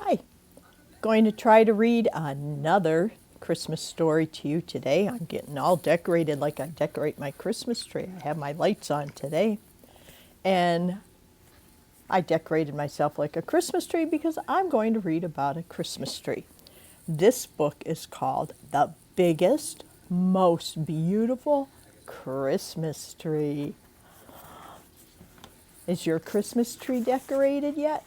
Hi, going to try to read another Christmas story to you today. I'm getting all decorated like I decorate my Christmas tree. I have my lights on today. And I decorated myself like a Christmas tree because I'm going to read about a Christmas tree. This book is called The Biggest, Most Beautiful Christmas Tree. Is your Christmas tree decorated yet?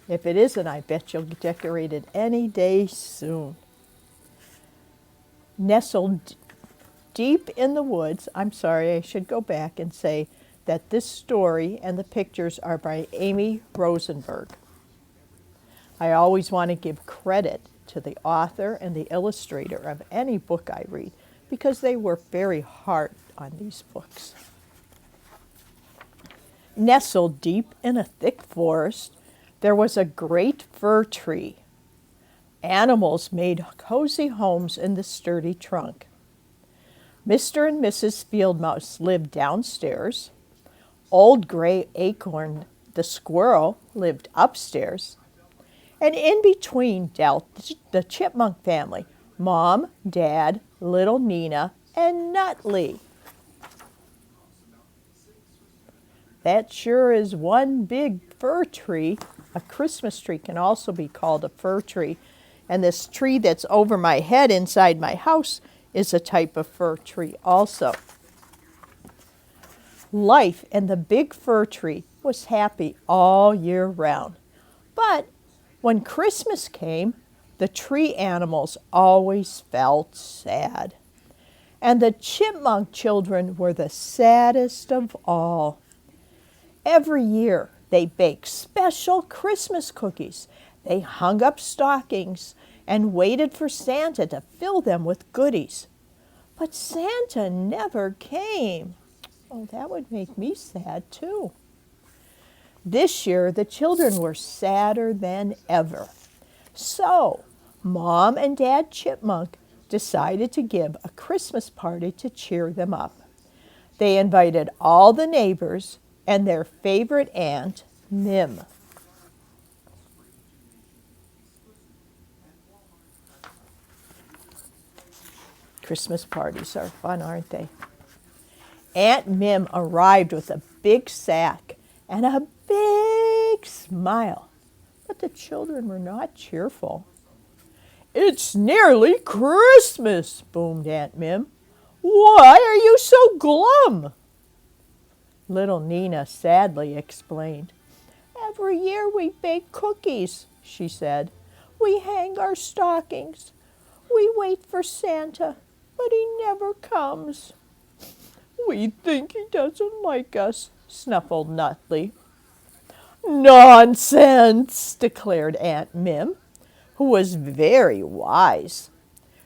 If it isn't, I bet you'll get decorated any day soon. Nestled deep in the woods, I'm sorry, I should go back and say that this story and the pictures are by Amye Rosenberg. I always want to give credit to the author and the illustrator of any book I read because they work very hard on these books. Nestled deep in a thick forest, there was a great fir tree. Animals made cozy homes in the sturdy trunk. Mr. and Mrs. Field Mouse lived downstairs. Old Gray Acorn the squirrel lived upstairs. And in between dealt the Chipmunk family, Mom, Dad, little Nina, and Nutley. That sure is one big fir tree. A Christmas tree can also be called a fir tree. And this tree that's over my head inside my house is a type of fir tree also. Life in the big fir tree was happy all year round. But when Christmas came, the tree animals always felt sad. And the chipmunk children were the saddest of all. Every year, they baked special Christmas cookies. They hung up stockings and waited for Santa to fill them with goodies. But Santa never came. Oh, that would make me sad too. This year, the children were sadder than ever. So, Mom and Dad Chipmunk decided to give a Christmas party to cheer them up. They invited all the neighbors and their favorite aunt, Mim. Christmas parties are fun, aren't they? Aunt Mim arrived with a big sack and a big smile, but the children were not cheerful. "It's nearly Christmas," boomed Aunt Mim. "Why are you so glum?" Little Nina sadly explained. "Every year we bake cookies," she said. "We hang our stockings. We wait for Santa, but he never comes." "We think he doesn't like us," snuffled Nutley. "Nonsense," declared Aunt Mim, who was very wise.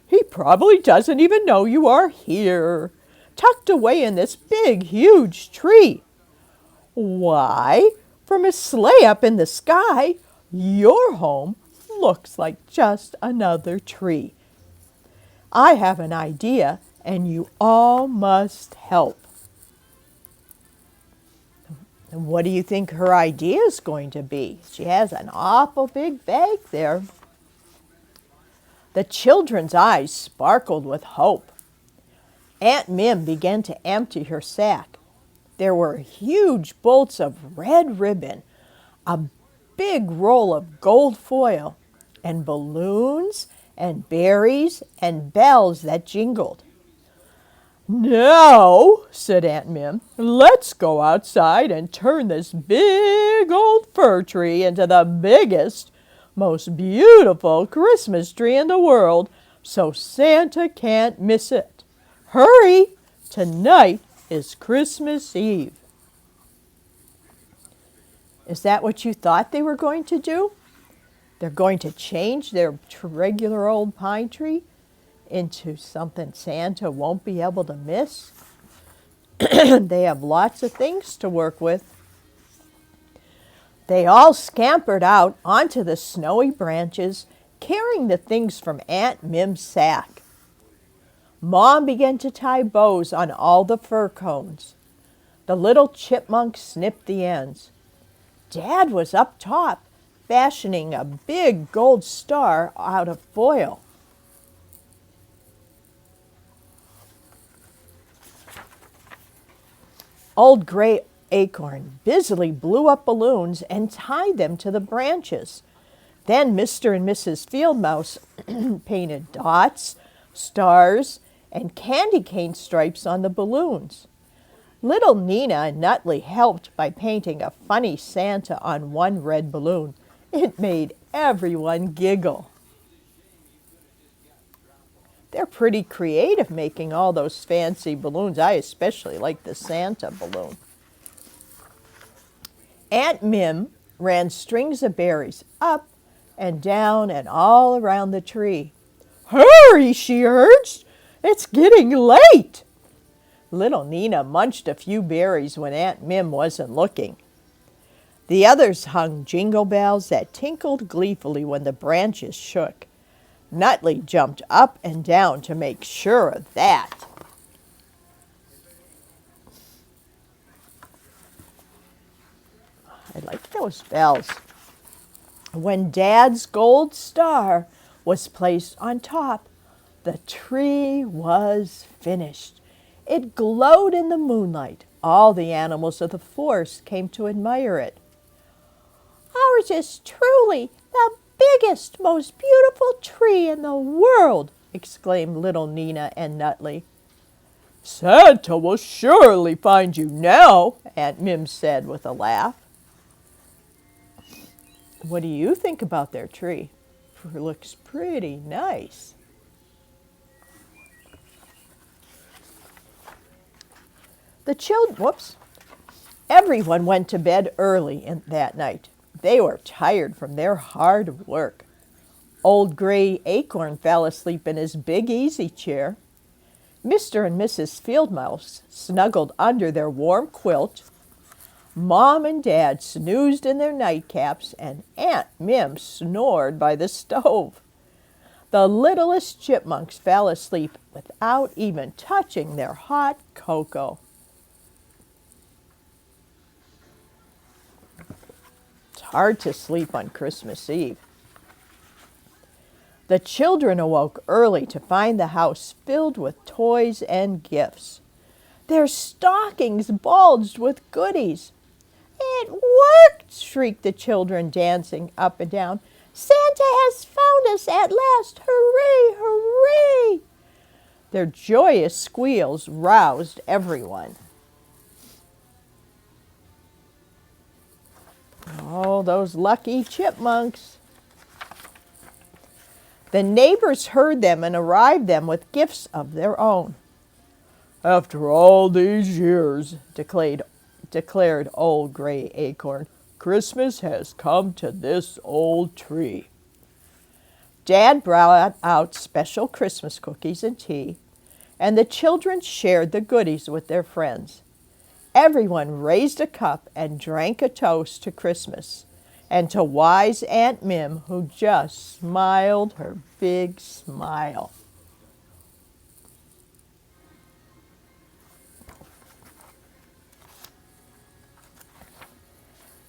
"He probably doesn't even know you are here, tucked away in this big, huge tree. Why, from a sleigh up in the sky, your home looks like just another tree. I have an idea, and you all must help." And what do you think her idea is going to be? She has an awful big bag there. The children's eyes sparkled with hope. Aunt Mim began to empty her sack. There were huge bolts of red ribbon, a big roll of gold foil, and balloons and berries and bells that jingled. "Now," said Aunt Mim, "let's go outside and turn this big old fir tree into the biggest, most beautiful Christmas tree in the world, so Santa can't miss it. Hurry! Tonight is Christmas Eve." Is that what you thought they were going to do? They're going to change their regular old pine tree into something Santa won't be able to miss? They have lots of things to work with. They all scampered out onto the snowy branches, carrying the things from Aunt Mim's sack. Mom began to tie bows on all the fir cones. The little chipmunk snipped the ends. Dad was up top, fashioning a big gold star out of foil. Old Gray Acorn busily blew up balloons and tied them to the branches. Then Mr. and Mrs. Field Mouse painted dots, stars, and candy cane stripes on the balloons. Little Nina and Nutley helped by painting a funny Santa on one red balloon. It made everyone giggle. They're pretty creative making all those fancy balloons. I especially like the Santa balloon. Aunt Mim ran strings of berries up and down and all around the tree. "Hurry," she urged. "It's getting late." Little Nina munched a few berries when Aunt Mim wasn't looking. The others hung jingle bells that tinkled gleefully when the branches shook. Nutley jumped up and down to make sure of that. I like those bells. When Dad's gold star was placed on top, the tree was finished. It glowed in the moonlight. All the animals of the forest came to admire it. "Ours is truly the biggest, most beautiful tree in the world," exclaimed little Nina and Nutley. "Santa will surely find you now," Aunt Mim said with a laugh. What do you think about their tree? It looks pretty nice. Everyone went to bed early that night. They were tired from their hard work. Old Gray Acorn fell asleep in his big easy chair. Mr. and Mrs. Field Mouse snuggled under their warm quilt. Mom and Dad snoozed in their nightcaps, and Aunt Mim snored by the stove. The littlest chipmunks fell asleep without even touching their hot cocoa. It's hard to sleep on Christmas Eve. The children awoke early to find the house filled with toys and gifts. Their stockings bulged with goodies. "It worked!" shrieked the children, dancing up and down. "Santa has found us at last! Hooray, hooray!" Their joyous squeals roused everyone. Oh, those lucky chipmunks. The neighbors heard them and arrived them with gifts of their own. "After all these years," declared Old Gray Acorn, "Christmas has come to this old tree." Dad brought out special Christmas cookies and tea, and the children shared the goodies with their friends. Everyone raised a cup and drank a toast to Christmas and to wise Aunt Mim, who just smiled her big smile.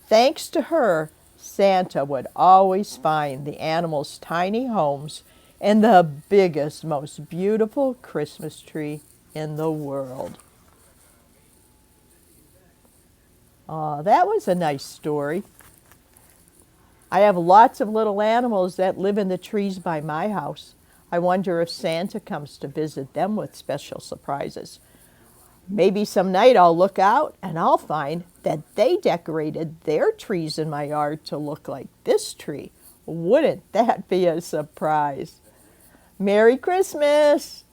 Thanks to her, Santa would always find the animals' tiny homes in the biggest, most beautiful Christmas tree in the world. Oh, that was a nice story. I have lots of little animals that live in the trees by my house. I wonder if Santa comes to visit them with special surprises. Maybe some night I'll look out and I'll find that they decorated their trees in my yard to look like this tree. Wouldn't that be a surprise? Merry Christmas!